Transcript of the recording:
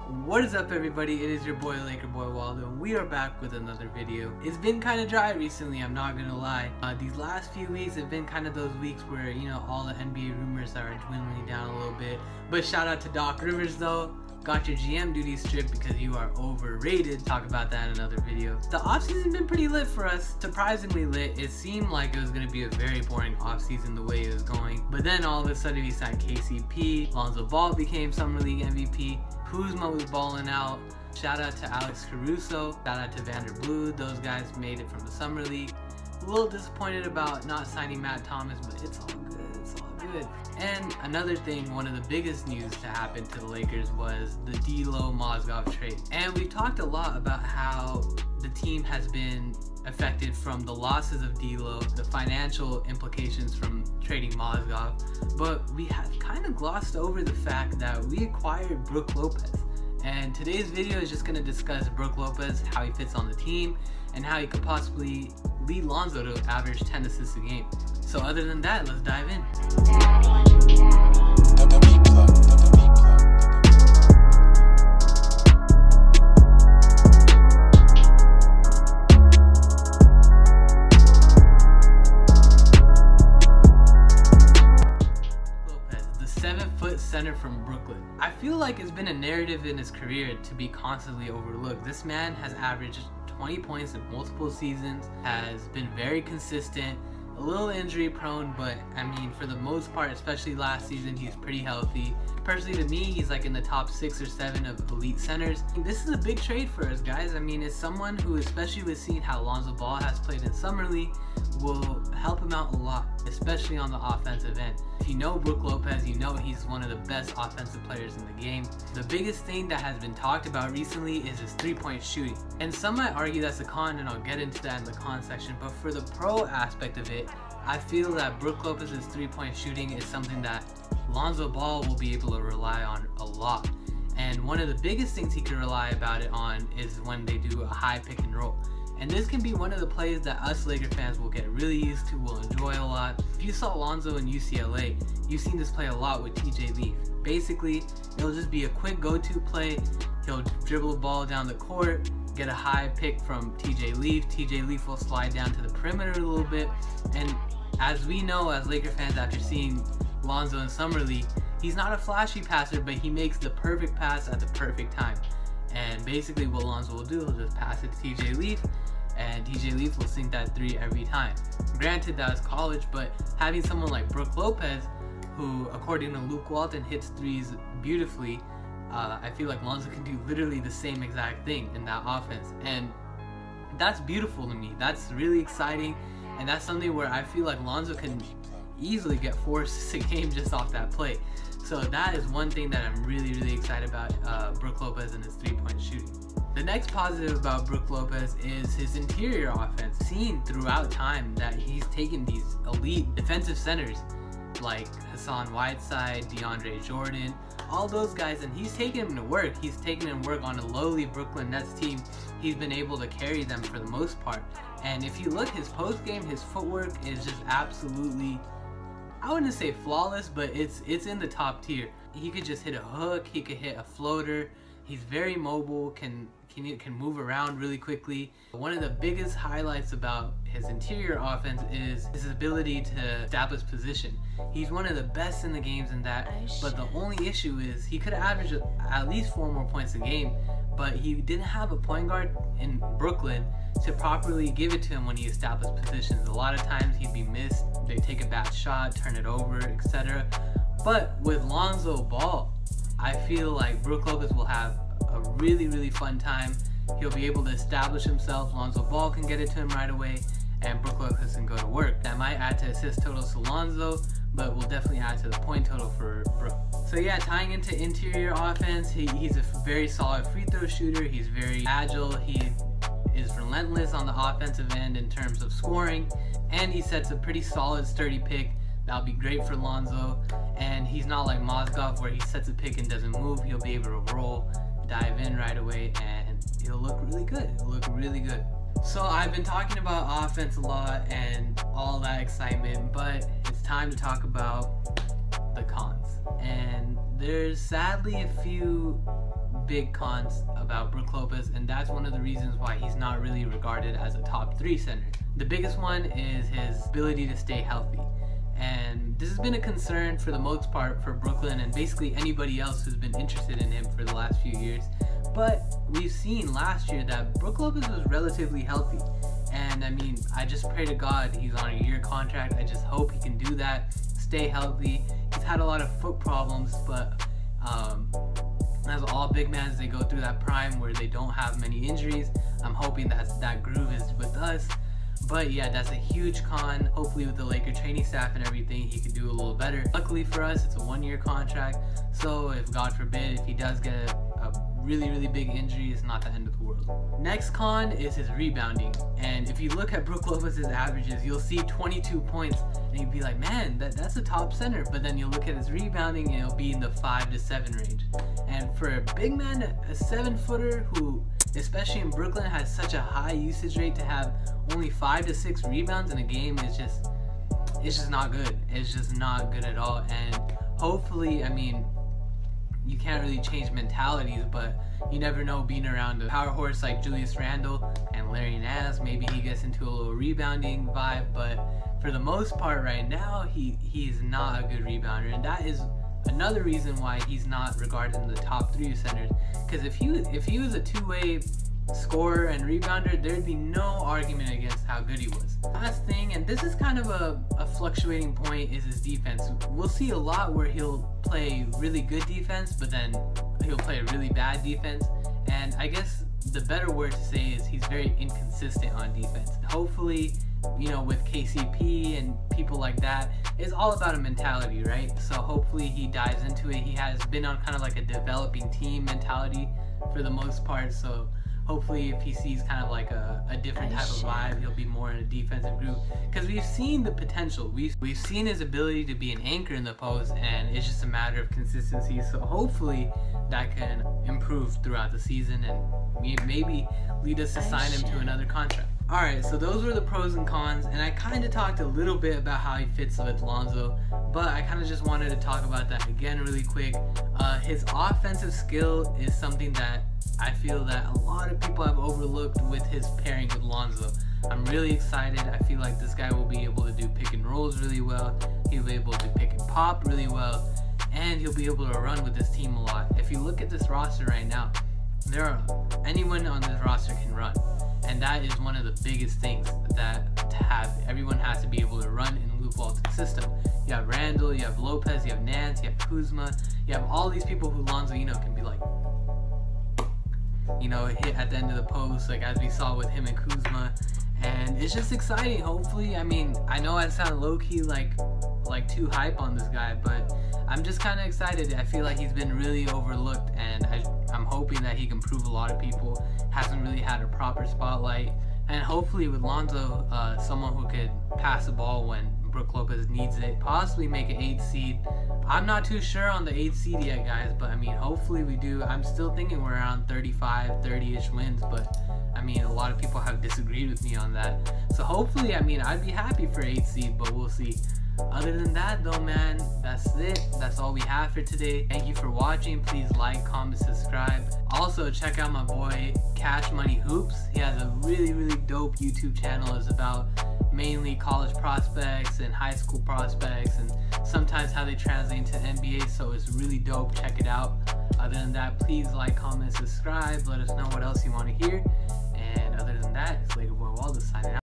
What is up, everybody? It is your boy Laker Boy Waldo, and we are back with another video. It's been kind of dry recently, I'm not gonna lie. These last few weeks have been kind of those weeks where, you know, all the NBA rumors are dwindling down a little bit. But shout out to Doc Rivers though. Got your GM duty stripped because you are overrated. Talk about that in another video. The offseason been pretty lit for us. Surprisingly lit. It seemed like it was going to be a very boring offseason the way it was going. But then all of a sudden we signed KCP. Lonzo Ball became Summer League MVP. Kuzma was balling out. Shout out to Alex Caruso. Shout out to Vanderbilt. Those guys made it from the Summer League. A little disappointed about not signing Matt Thomas, but it's all good. It's all good. And another thing, one of the biggest news to happen to the Lakers was the D'Lo Mozgov trade. And we've talked a lot about how the team has been affected from the losses of D'Lo, the financial implications from trading Mozgov, but we have kind of glossed over the fact that we acquired Brook Lopez. And today's video is just going to discuss Brook Lopez, how he fits on the team, and how he could possibly lead Lonzo to average 10 assists a game. So other than that, let's dive in. Center from Brooklyn. I feel like it's been a narrative in his career to be constantly overlooked. This man has averaged 20 points in multiple seasons, has been very consistent, a little injury prone, but I mean, for the most part, especially last season, he's pretty healthy. Personally, to me, he's like in the top 6 or 7 of elite centers. This is a big trade for us, guys. I mean, it's someone who, especially with seeing how Lonzo Ball has played in Summer League, will help him out a lot, especially on the offensive end. If you know Brook Lopez, you know he's one of the best offensive players in the game. The biggest thing that has been talked about recently is his three-point shooting. And some might argue that's a con, and I'll get into that in the con section, but for the pro aspect of it, I feel that Brook Lopez's three-point shooting is something that Lonzo Ball will be able to rely on a lot. And one of the biggest things he can rely about it on is when they do a high pick and roll. And this can be one of the plays that us Laker fans will get really used to, will enjoy a lot. If you saw Lonzo in UCLA, you've seen this play a lot with TJ Leaf. Basically, it'll just be a quick go-to play. He'll dribble the ball down the court, get a high pick from TJ Leaf. TJ Leaf will slide down to the perimeter a little bit. And as we know as Laker fans after seeing Lonzo in Summer League, he's not a flashy passer, but he makes the perfect pass at the perfect time. And basically what Lonzo will do, he'll just pass it to TJ Leaf, and TJ Leaf will sink that three every time. Granted, that was college, but having someone like Brook Lopez, who according to Luke Walton hits threes beautifully, I feel like Lonzo can do literally the same exact thing in that offense. And that's beautiful to me. That's really exciting, and that's something where I feel like Lonzo can easily get 4 assists a game just off that play. So that is one thing that I'm really excited about Brook Lopez and his three-point shooting. The next positive about Brook Lopez is his interior offense. Seen throughout time that he's taken these elite defensive centers like Hassan Whiteside, DeAndre Jordan, all those guys, and he's taken them to work. He's taken them to work on a lowly Brooklyn Nets team. He's been able to carry them for the most part. And if you look, his post game, his footwork is just absolutely, I wouldn't say flawless, but it's in the top tier. He could just hit a hook, he could hit a floater. He's very mobile, can move around really quickly. One of the biggest highlights about his interior offense is his ability to establish position. He's one of the best in the games in that, but the only issue is he could average at least 4 more points a game, but he didn't have a point guard in Brooklyn to properly give it to him when he established positions. A lot of times he'd be missed, they take a bad shot, turn it over, etc. But with Lonzo Ball, I feel like Brook Lopez will have a really fun time. He'll be able to establish himself. Lonzo Ball can get it to him right away, and Brook Lopez can go to work. That might add to assist totals to Lonzo, but will definitely add to the point total for Brook. So yeah, tying into interior offense, he's a very solid free throw shooter. He's very agile. He is relentless on the offensive end in terms of scoring, and he sets a pretty solid, sturdy pick. That'll be great for Lonzo. And he's not like Mozgov where he sets a pick and doesn't move. He'll be able to roll, dive in right away, and it'll look really good. It'll look really good. So I've been talking about offense a lot and all that excitement, but it's time to talk about the cons. And there's sadly a few big cons about Brook Lopez, and that's one of the reasons why he's not really regarded as a top 3 center. The biggest one is his ability to stay healthy. And this has been a concern for the most part for Brooklyn and basically anybody else who's been interested in him for the last few years. But we've seen last year that Brook Lopez was relatively healthy. And I mean, I just pray to God he's on a year contract. I just hope he can do that, stay healthy. He's had a lot of foot problems, but as all big men, they go through that prime where they don't have many injuries. I'm hoping that groove is with us. But yeah, that's a huge con. Hopefully with the Laker training staff and everything, he could do a little better. Luckily for us, it's a 1-year contract. So if God forbid, if he does get a really big injury, it's not the end of the world. Next con is his rebounding. And if you look at Brook Lopez's averages, you'll see 22 points and you'd be like, man, that's a top center. But then you'll look at his rebounding and it'll be in the 5 to 7 range. And for a big man, a 7-footer who, especially in Brooklyn, has such a high usage rate, to have only 5 to 6 rebounds in a game is just, it's just not good. It's just not good at all. And hopefully, I mean, you can't really change mentalities, but you never know, being around a power horse like Julius Randle and Larry Nance, maybe he gets into a little rebounding vibe. But for the most part right now, he's not a good rebounder, and that is another reason why he's not regarded in the top 3 centers. Because if he was a two-way scorer and rebounder, there'd be no argument against how good he was. Last thing, and this is kind of a fluctuating point, is his defense. We'll see a lot where he'll play really good defense, but then he'll play a really bad defense. And I guess the better word to say is he's very inconsistent on defense. Hopefully, you know, with KCP and people like that, it's all about a mentality, right? So hopefully he dives into it. He has been on kind of like a developing team mentality for the most part, so hopefully if he sees kind of like a different type of vibe, he'll be more in a defensive group. Because we've seen the potential. We've seen his ability to be an anchor in the post, and it's just a matter of consistency. So hopefully that can improve throughout the season and maybe lead us to sign him to another contract. Alright, so those were the pros and cons, and I kind of talked a little bit about how he fits with Lonzo, but I kind of just wanted to talk about that again really quick. His offensive skill is something that I feel that a lot of people have overlooked with his pairing with Lonzo. I'm really excited. I feel like this guy will be able to do pick and rolls really well. He'll be able to pick and pop really well, and he'll be able to run with this team a lot. If you look at this roster right now, anyone on this roster can run. And that is one of the biggest things that to have. Everyone has to be able to run in Luke Walton's system. You have Randle, you have Lopez, you have Nance, you have Kuzma, you have all these people who Lonzo, you know, can be like, you know, hit at the end of the post, like as we saw with him and Kuzma. And it's just exciting. Hopefully, I mean, I know I sound low-key like too hype on this guy, but I'm just kind of excited. I feel like he's been really overlooked, and I'm hoping that he can prove a lot of people. Hasn't really had a proper spotlight, and hopefully with Lonzo, someone who could pass the ball when Brook Lopez needs it, possibly make an 8th seed. I'm not too sure on the 8th seed yet, guys, but I mean, hopefully we do. I'm still thinking we're around 35, 30-ish wins, but I mean, a lot of people have disagreed with me on that. So hopefully, I mean, I'd be happy for 8th seed, but we'll see. Other than that though, man, that's it. That's all we have for today. Thank you for watching. Please like, comment, subscribe. Also, check out my boy Cash Money Hoops. He has a really dope YouTube channel. It's about mainly college prospects and high school prospects, and sometimes how they translate into NBA, so it's really dope. Check it out. Other than that, please like, comment, subscribe. Let us know what else you want to hear.